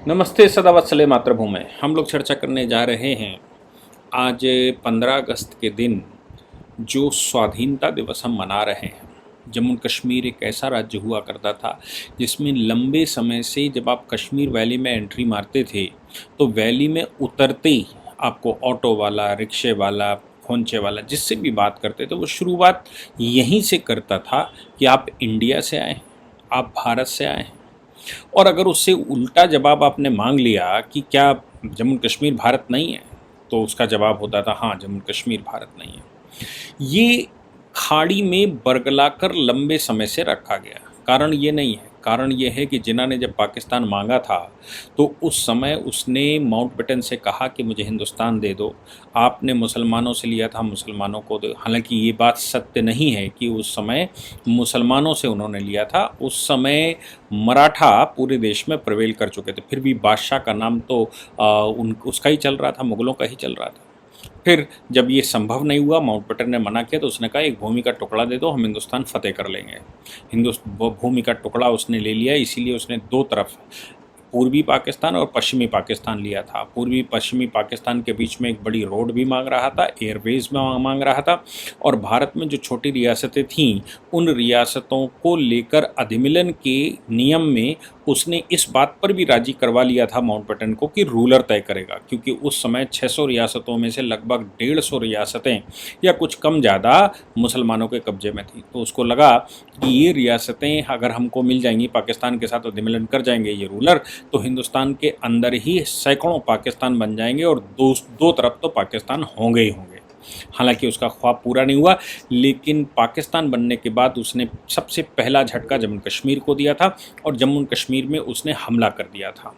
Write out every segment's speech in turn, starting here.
नमस्ते सदावत्सले मातृभूमि। हम लोग चर्चा करने जा रहे हैं आज 15 अगस्त के दिन जो स्वाधीनता दिवस हम मना रहे हैं। जम्मू कश्मीर एक ऐसा राज्य हुआ करता था जिसमें लंबे समय से जब आप कश्मीर वैली में एंट्री मारते थे तो वैली में उतरते ही आपको ऑटो वाला, रिक्शे वाला, खोंचे वाला जिससे भी बात करते थे वो शुरुआत यहीं से करता था कि आप इंडिया से आए हैं, आप भारत से आए हैं। और अगर उससे उल्टा जवाब आपने मांग लिया कि क्या जम्मू कश्मीर भारत नहीं है, तो उसका जवाब होता था हाँ, जम्मू कश्मीर भारत नहीं है। ये खाड़ी में बरगलाकर लंबे समय से रखा गया। कारण ये नहीं है, कारण ये है कि जिन्ना ने जब पाकिस्तान मांगा था तो उस समय उसने माउंटबेटन से कहा कि मुझे हिंदुस्तान दे दो। आपने मुसलमानों से लिया था, मुसलमानों को दो। हालांकि ये बात सत्य नहीं है कि उस समय मुसलमानों से उन्होंने लिया था। उस समय मराठा पूरे देश में प्रवेल कर चुके थे, फिर भी बादशाह का नाम तो उसका ही चल रहा था, मुग़लों का ही चल रहा था। फिर जब ये संभव नहीं हुआ, माउंटबेटन ने मना किया, तो उसने कहा एक भूमि का टुकड़ा दे दो, हम हिंदुस्तान फतेह कर लेंगे। वो भूमि का टुकड़ा उसने ले लिया, इसीलिए उसने दो तरफ पूर्वी पाकिस्तान और पश्चिमी पाकिस्तान लिया था। पूर्वी पश्चिमी पाकिस्तान के बीच में एक बड़ी रोड भी मांग रहा था, एयरवेज में मांग रहा था, और भारत में जो छोटी रियासतें थीं उन रियासतों को लेकर अधिमिलन के नियम में उसने इस बात पर भी राजी करवा लिया था माउंटबेटन को कि रूलर तय करेगा, क्योंकि उस समय 600 रियासतों में से लगभग 150 रियासतें या कुछ कम ज़्यादा मुसलमानों के कब्जे में थी। तो उसको लगा कि ये रियासतें अगर हमको मिल जाएंगी, पाकिस्तान के साथ अधिमिलन कर जाएंगे ये रूलर, तो हिंदुस्तान के अंदर ही सैकड़ों पाकिस्तान बन जाएंगे और दो तरफ तो पाकिस्तान होंगे ही होंगे। हालांकि उसका ख्वाब पूरा नहीं हुआ, लेकिन पाकिस्तान बनने के बाद उसने सबसे पहला झटका जम्मू कश्मीर को दिया था और जम्मू कश्मीर में उसने हमला कर दिया था।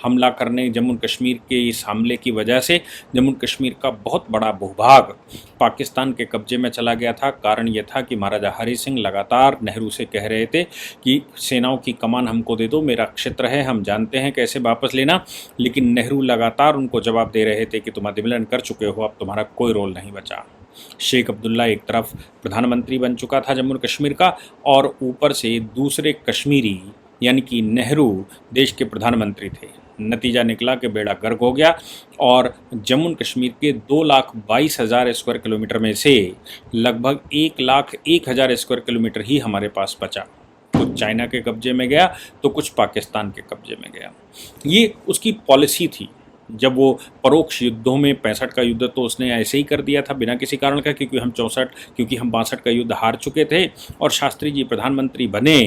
हमला करने जम्मू कश्मीर के इस हमले की वजह से जम्मू कश्मीर का बहुत बड़ा भूभाग पाकिस्तान के कब्जे में चला गया था। कारण यह था कि महाराजा हरि सिंह लगातार नेहरू से कह रहे थे कि सेनाओं की कमान हमको दे दो, मेरा क्षेत्र है, हम जानते हैं कैसे वापस लेना। लेकिन नेहरू लगातार उनको जवाब दे रहे थे कि तुम अधिमिलन कर चुके हो, अब तुम्हारा कोई रोल नहीं बचा। शेख अब्दुल्ला एक तरफ प्रधानमंत्री बन चुका था जम्मू कश्मीर का, और ऊपर से दूसरे कश्मीरी यानी कि नेहरू देश के प्रधानमंत्री थे। नतीजा निकला कि बेड़ा गर्क हो गया और जम्मू कश्मीर के 2,22,000 स्क्वायर किलोमीटर में से लगभग 1,01,000 स्क्वायर किलोमीटर ही हमारे पास बचा। कुछ चाइना के कब्जे में गया तो कुछ पाकिस्तान के कब्जे में गया। ये उसकी पॉलिसी थी। जब वो परोक्ष युद्धों में 65 का युद्ध तो उसने ऐसे ही कर दिया था बिना किसी कारण का, क्योंकि हम 62 का युद्ध हार चुके थे और शास्त्री जी प्रधानमंत्री बने,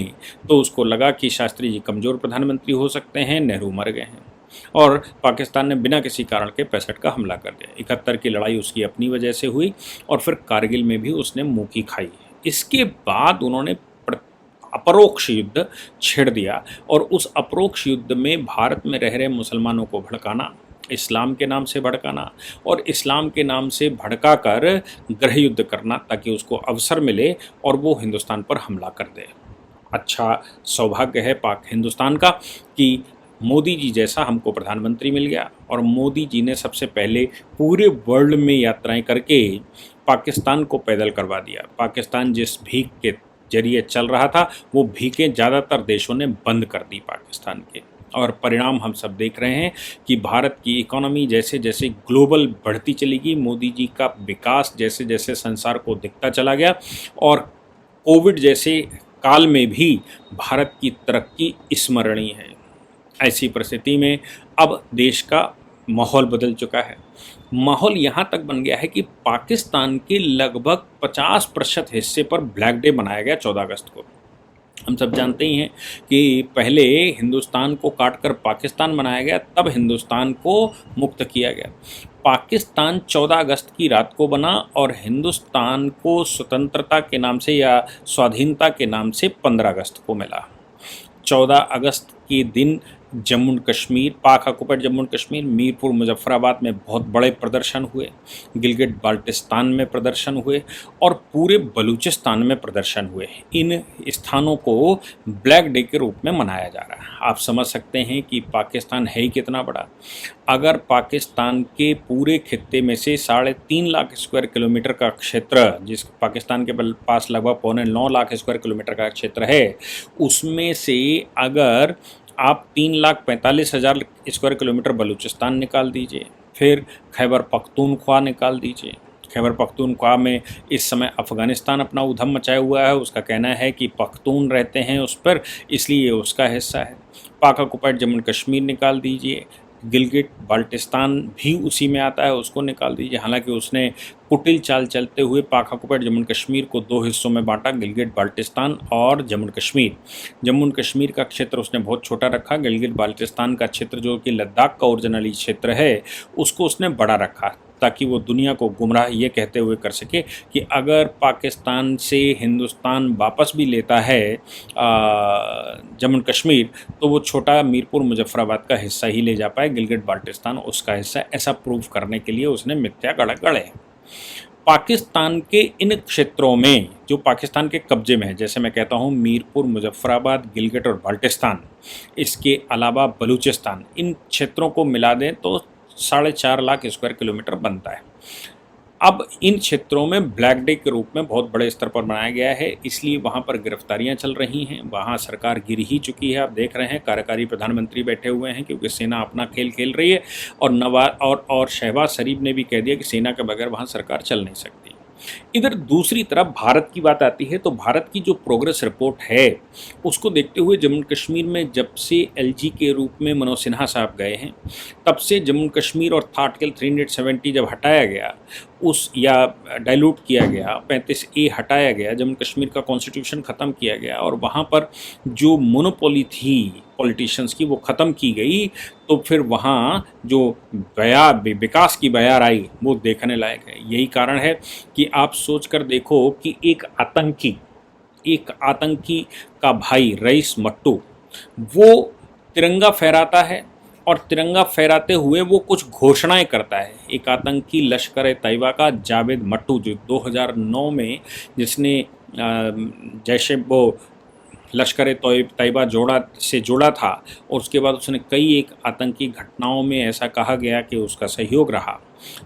तो उसको लगा कि शास्त्री जी कमज़ोर प्रधानमंत्री हो सकते हैं, नेहरू मर गए हैं, और पाकिस्तान ने बिना किसी कारण के 65 का हमला कर दिया। 71 की लड़ाई उसकी अपनी वजह से हुई और फिर कारगिल में भी उसने मुँह की खाई। इसके बाद उन्होंने अपरोक्ष युद्ध छेड़ दिया और उस अपरोक्ष युद्ध में भारत में रह रहे मुसलमानों को भड़काना, इस्लाम के नाम से भड़काना और इस्लाम के नाम से भड़का कर गृह युद्ध करना, ताकि उसको अवसर मिले और वो हिंदुस्तान पर हमला कर दे। अच्छा सौभाग्य है पाक हिंदुस्तान का कि मोदी जी जैसा हमको प्रधानमंत्री मिल गया, और मोदी जी ने सबसे पहले पूरे वर्ल्ड में यात्राएं करके पाकिस्तान को पैदल करवा दिया। पाकिस्तान जिस भीख के जरिए चल रहा था वो भीखें ज़्यादातर देशों ने बंद कर दी पाकिस्तान के, और परिणाम हम सब देख रहे हैं कि भारत की इकोनॉमी जैसे जैसे ग्लोबल बढ़ती चली गई, मोदी जी का विकास जैसे जैसे संसार को दिखता चला गया, और कोविड जैसे काल में भी भारत की तरक्की स्मरणीय है। ऐसी परिस्थिति में अब देश का माहौल बदल चुका है। माहौल यहाँ तक बन गया है कि पाकिस्तान के लगभग 50% हिस्से पर ब्लैक डे मनाया गया 14 अगस्त को। हम सब जानते ही हैं कि पहले हिंदुस्तान को काटकर पाकिस्तान बनाया गया, तब हिंदुस्तान को मुक्त किया गया। पाकिस्तान 14 अगस्त की रात को बना और हिंदुस्तान को स्वतंत्रता के नाम से या स्वाधीनता के नाम से 15 अगस्त को मिला। 14 अगस्त के दिन जम्मू कश्मीर, पाक ऑक्युपाइड जम्मू कश्मीर, मीरपुर, मुजफ्फराबाद में बहुत बड़े प्रदर्शन हुए, गिलगित बाल्टिस्तान में प्रदर्शन हुए और पूरे बलूचिस्तान में प्रदर्शन हुए। इन स्थानों को ब्लैक डे के रूप में मनाया जा रहा है। आप समझ सकते हैं कि पाकिस्तान है ही कितना बड़ा। अगर पाकिस्तान के पूरे खित्ते में से 3.5 लाख स्क्वायर किलोमीटर का क्षेत्र, जिस पाकिस्तान के पास लगभग 9.25 लाख स्क्वायर किलोमीटर का क्षेत्र है, उसमें से अगर आप 3,45,000 स्क्वायर किलोमीटर बलूचिस्तान निकाल दीजिए, फिर खैबर पख्तूनख्वा निकाल दीजिए। खैबर पख्तूनख्वा में इस समय अफ़गानिस्तान अपना उधम मचाया हुआ है, उसका कहना है कि पख्तून रहते हैं उस पर, इसलिए उसका हिस्सा है। पाक ऑक्युपाइड जम्मू कश्मीर निकाल दीजिए, गिलगिट बाल्टिस्तान भी उसी में आता है, उसको निकाल दीजिए। हालांकि उसने कुटिल चाल चलते हुए पाक ऑक्युपाइड जम्मू कश्मीर को 2 हिस्सों में बांटा, गिलगिट बाल्टिस्तान और जम्मू कश्मीर। जम्मू कश्मीर का क्षेत्र उसने बहुत छोटा रखा, गिलगिट बाल्टिस्तान का क्षेत्र जो कि लद्दाख का ओरिजिनली क्षेत्र है उसको उसने बड़ा रखा, ताकि वो दुनिया को गुमराह ये कहते हुए कर सके कि अगर पाकिस्तान से हिंदुस्तान वापस भी लेता है जम्मू कश्मीर, तो वो छोटा मीरपुर मुजफ्फराबाद का हिस्सा ही ले जा पाए, गिलगिट बाल्टिस्तान उसका हिस्सा। ऐसा प्रूव करने के लिए उसने मिथ्या गढ़े। पाकिस्तान के इन क्षेत्रों में जो पाकिस्तान के कब्जे में है, जैसे मैं कहता हूँ मीरपुर, मुजफ्फराबाद, गिलगिट और बाल्टिस्तान, इसके अलावा बलूचिस्तान, इन क्षेत्रों को मिला दें तो 4.5 लाख स्क्वायर किलोमीटर बनता है। अब इन क्षेत्रों में ब्लैक डे के रूप में बहुत बड़े स्तर पर बनाया गया है, इसलिए वहाँ पर गिरफ्तारियाँ चल रही हैं। वहाँ सरकार गिर ही चुकी है, आप देख रहे हैं, कार्यकारी प्रधानमंत्री बैठे हुए हैं क्योंकि सेना अपना खेल खेल रही है। और नवाज और शहबाज शरीफ ने भी कह दिया कि सेना के बगैर वहाँ सरकार चल नहीं सकती। इधर दूसरी तरफ भारत की बात आती है तो भारत की जो प्रोग्रेस रिपोर्ट है उसको देखते हुए जम्मू कश्मीर में जब से एलजी के रूप में मनोज सिन्हा साहब गए हैं, तब से जम्मू कश्मीर और था आर्टिकल 370 जब हटाया गया उस या डाइल्यूट किया गया, 35A हटाया गया, जम्मू कश्मीर का कॉन्स्टिट्यूशन ख़त्म किया गया और वहाँ पर जो मोनोपोली थी पॉलिटिशियंस की वो ख़त्म की गई, तो फिर वहाँ जो विकास की बयार आई वो देखने लायक है। यही कारण है कि आप सोच कर देखो कि एक आतंकी का भाई रईस मट्टू वो तिरंगा फहराता है और तिरंगा फहराते हुए वो कुछ घोषणाएं करता है। एक आतंकी लश्कर तैयबा का जावेद मट्टू जो 2009 में जिसने जैसे वो लश्कर तैयबा जोड़ा था और उसके बाद उसने कई एक आतंकी घटनाओं में ऐसा कहा गया कि उसका सहयोग रहा।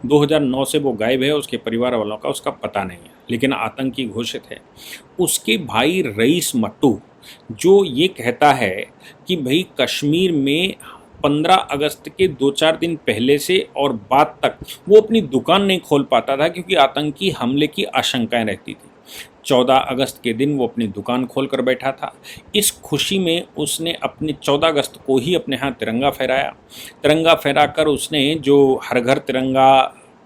2009 से वो गायब है, उसके परिवार वालों का उसका पता नहीं है, लेकिन आतंकी घोषित है। उसके भाई रईस मट्टू जो ये कहता है कि भाई कश्मीर में 15 अगस्त के 2-4 दिन पहले से और बाद तक वो अपनी दुकान नहीं खोल पाता था क्योंकि आतंकी हमले की आशंकाएं रहती थी। 14 अगस्त के दिन वो अपनी दुकान खोल कर बैठा था। इस खुशी में उसने अपने 14 अगस्त को ही अपने यहाँ तिरंगा फहराया। तिरंगा फहराकर उसने जो हर घर तिरंगा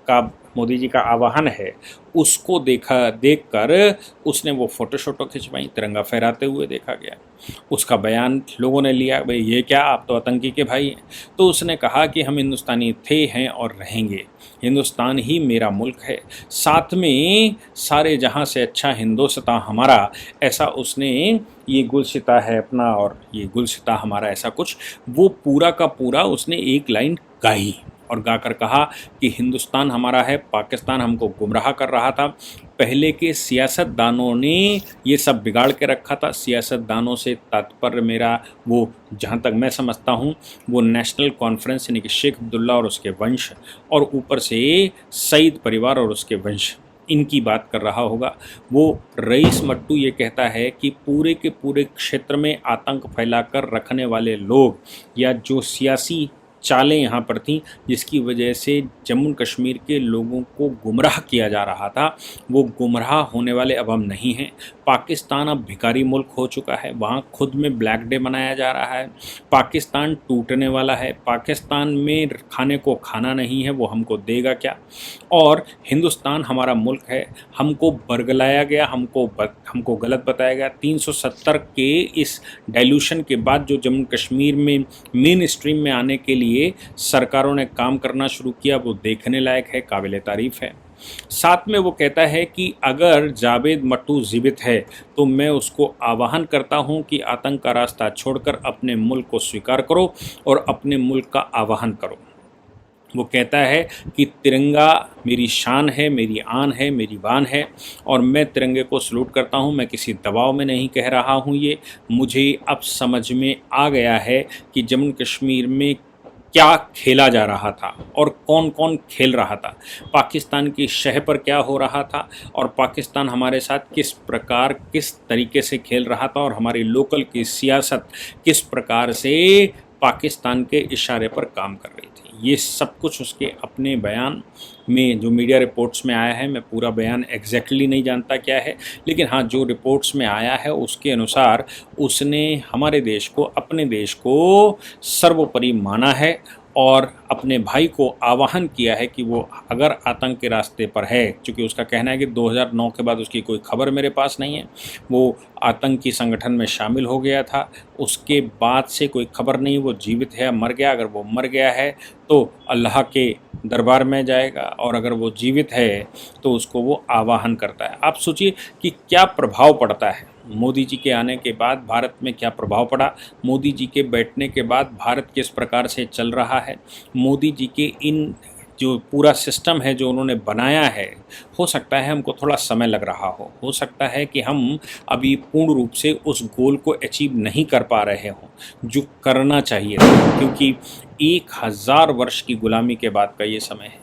का मोदी जी का आह्वान है उसको देखकर उसने वो फ़ोटो खिंचवाई, तिरंगा फहराते हुए देखा गया। उसका बयान लोगों ने लिया, भाई ये क्या, आप तो आतंकी के भाई हैं। तो उसने कहा कि हम हिंदुस्तानी थे, हैं और रहेंगे, हिंदुस्तान ही मेरा मुल्क है, साथ में सारे जहां से अच्छा हिंदुस्तान हमारा, ऐसा उसने ये गुलसिता है अपना और ये गुलसिता हमारा, ऐसा कुछ वो पूरा का पूरा उसने एक लाइन गाई और गाकर कहा कि हिंदुस्तान हमारा है, पाकिस्तान हमको गुमराह कर रहा था। पहले के सियासतदानों ने ये सब बिगाड़ के रखा था। सियासतदानों से तात्पर्य मेरा वो, जहाँ तक मैं समझता हूँ, वो नेशनल कॉन्फ्रेंस यानी कि शेख अब्दुल्ला और उसके वंश और ऊपर से सईद परिवार और उसके वंश, इनकी बात कर रहा होगा। वो रईस मट्टू ये कहता है कि पूरे के पूरे क्षेत्र में आतंक फैलाकर रखने वाले लोग या जो सियासी चालें यहाँ पर थीं जिसकी वजह से जम्मू कश्मीर के लोगों को गुमराह किया जा रहा था, वो गुमराह होने वाले अब हम नहीं हैं। पाकिस्तान अब भिखारी मुल्क हो चुका है, वहाँ खुद में ब्लैक डे मनाया जा रहा है। पाकिस्तान टूटने वाला है, पाकिस्तान में खाने को खाना नहीं है, वो हमको देगा क्या। और हिंदुस्तान हमारा मुल्क है, हमको बरगलाया गया, हमको गलत बताया गया। 370 के इस डाइल्यूशन के बाद जो जम्मू कश्मीर में मेन स्ट्रीम में आने के लिए सरकारों ने काम करना शुरू किया, वो देखने लायक है, काबिल तारीफ़ है। साथ में वो कहता है कि अगर जावेद मट्टू जीवित है तो मैं उसको आह्वान करता हूं कि आतंक का रास्ता छोड़कर अपने मुल्क को स्वीकार करो और अपने मुल्क का आह्वान करो। वो कहता है कि तिरंगा मेरी शान है, मेरी आन है, मेरी बान है और मैं तिरंगे को सलूट करता हूँ। मैं किसी दबाव में नहीं कह रहा हूँ, ये मुझे अब समझ में आ गया है कि जम्मू कश्मीर में क्या खेला जा रहा था और कौन कौन खेल रहा था, पाकिस्तान की शह पर क्या हो रहा था और पाकिस्तान हमारे साथ किस प्रकार किस तरीके से खेल रहा था और हमारी लोकल की सियासत किस प्रकार से पाकिस्तान के इशारे पर काम कर रही थी। ये सब कुछ उसके अपने बयान में जो मीडिया रिपोर्ट्स में आया है, मैं पूरा बयान एग्जैक्टली नहीं जानता क्या है, लेकिन हाँ जो रिपोर्ट्स में आया है उसके अनुसार उसने हमारे देश को, अपने देश को सर्वोपरि माना है और अपने भाई को आह्वान किया है कि वो अगर आतंक के रास्ते पर है, क्योंकि उसका कहना है कि 2009 के बाद उसकी कोई खबर मेरे पास नहीं है, वो आतंकी संगठन में शामिल हो गया था, उसके बाद से कोई खबर नहीं वो जीवित है या मर गया। अगर वो मर गया है तो अल्लाह के दरबार में जाएगा और अगर वो जीवित है तो उसको वो आह्वान करता है। आप सोचिए कि क्या प्रभाव पड़ता है मोदी जी के आने के बाद, भारत में क्या प्रभाव पड़ा, मोदी जी के बैठने के बाद भारत किस प्रकार से चल रहा है, मोदी जी के इन जो पूरा सिस्टम है जो उन्होंने बनाया है, हो सकता है हमको थोड़ा समय लग रहा हो सकता है कि हम अभी पूर्ण रूप से उस गोल को अचीव नहीं कर पा रहे हों जो करना चाहिए था, क्योंकि 1000 वर्ष की गुलामी के बाद का ये समय है,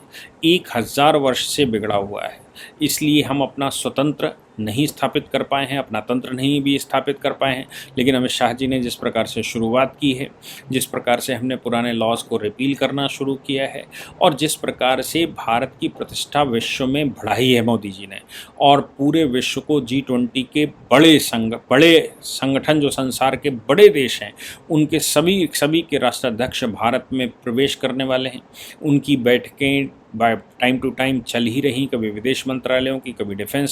1000 वर्ष से बिगड़ा हुआ है, इसलिए हम अपना स्वतंत्र नहीं स्थापित कर पाए हैं, अपना तंत्र नहीं भी स्थापित कर पाए हैं। लेकिन अमित शाह जी ने जिस प्रकार से शुरुआत की है, जिस प्रकार से हमने पुराने लॉज को रिपील करना शुरू किया है और जिस प्रकार से भारत की प्रतिष्ठा विश्व में बढ़ाई है मोदी जी ने, और पूरे विश्व को G20 के बड़े संगठन जो संसार के बड़े देश हैं उनके सभी के राष्ट्राध्यक्ष भारत में प्रवेश करने वाले हैं। उनकी बैठकें टाइम टू टाइम चल ही रही, कभी विदेश मंत्रालयों की, कभी डिफेंस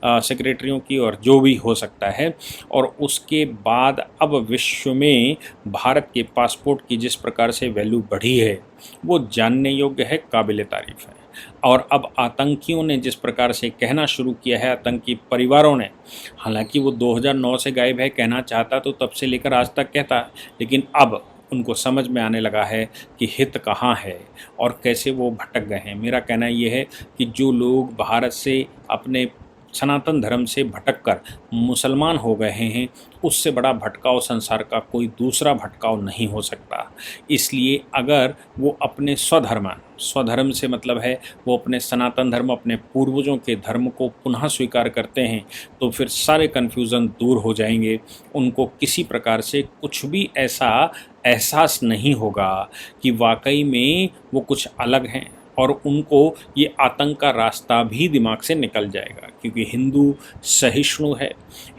सेक्रेटरियों की और जो भी हो सकता है। और उसके बाद अब विश्व में भारत के पासपोर्ट की जिस प्रकार से वैल्यू बढ़ी है वो जानने योग्य है, काबिल तारीफ़ है। और अब आतंकियों ने जिस प्रकार से कहना शुरू किया है, आतंकी परिवारों ने, हालांकि वो 2009 से गायब है, कहना चाहता तो तब से लेकर आज तक कहता, लेकिन अब उनको समझ में आने लगा है कि हित कहाँ है और कैसे वो भटक गए हैं। मेरा कहना ये है कि जो लोग भारत से अपने सनातन धर्म से भटककर मुसलमान हो गए हैं, उससे बड़ा भटकाव संसार का कोई दूसरा भटकाव नहीं हो सकता। इसलिए अगर वो अपने स्वधर्म से मतलब है वो अपने सनातन धर्म, अपने पूर्वजों के धर्म को पुनः स्वीकार करते हैं तो फिर सारे कन्फ्यूज़न दूर हो जाएंगे। उनको किसी प्रकार से कुछ भी ऐसा एहसास नहीं होगा कि वाकई में वो कुछ अलग हैं, और उनको ये आतंक का रास्ता भी दिमाग से निकल जाएगा, क्योंकि हिंदू सहिष्णु है,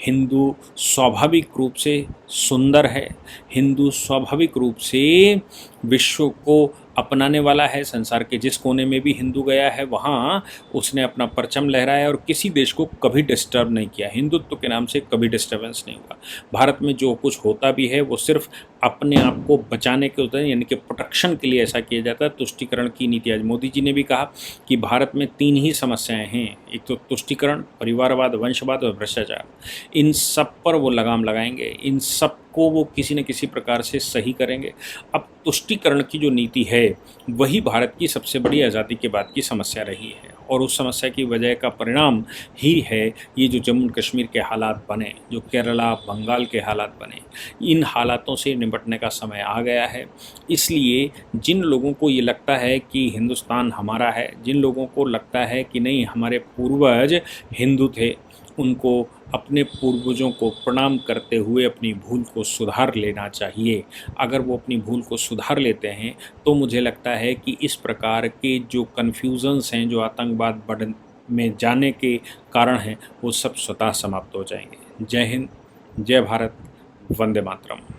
हिंदू स्वाभाविक रूप से सुंदर है, हिंदू स्वाभाविक रूप से विश्व को अपनाने वाला है। संसार के जिस कोने में भी हिंदू गया है वहाँ उसने अपना परचम लहराया और किसी देश को कभी डिस्टर्ब नहीं किया। हिंदुत्व के नाम से कभी डिस्टर्बेंस नहीं हुआ। भारत में जो कुछ होता भी है वो सिर्फ अपने आप को बचाने के होता है, यानी कि प्रोटेक्शन के लिए ऐसा किया जाता है। तुष्टीकरण की नीति, आज मोदी जी ने भी कहा कि भारत में 3 ही समस्याएं हैं, एक तो तुष्टीकरण, परिवारवाद, वंशवाद और भ्रष्टाचार। इन सब पर वो लगाम लगाएंगे, इन सब को वो किसी न किसी प्रकार से सही करेंगे। अब तुष्टीकरण की जो नीति है वही भारत की सबसे बड़ी आज़ादी के बाद की समस्या रही है, और उस समस्या की वजह का परिणाम ही है ये जो जम्मू कश्मीर के हालात बने, जो केरला बंगाल के हालात बने। इन हालातों से निपटने का समय आ गया है। इसलिए जिन लोगों को ये लगता है कि हिंदुस्तान हमारा है, जिन लोगों को लगता है कि नहीं हमारे पूर्वज हिंदू थे, उनको अपने पूर्वजों को प्रणाम करते हुए अपनी भूल को सुधार लेना चाहिए। अगर वो अपनी भूल को सुधार लेते हैं तो मुझे लगता है कि इस प्रकार के जो कन्फ्यूज़न्स हैं, जो आतंकवाद बढ़ में जाने के कारण हैं, वो सब स्वतः समाप्त हो जाएंगे। जय हिंद, जय भारत, वंदे मातरम।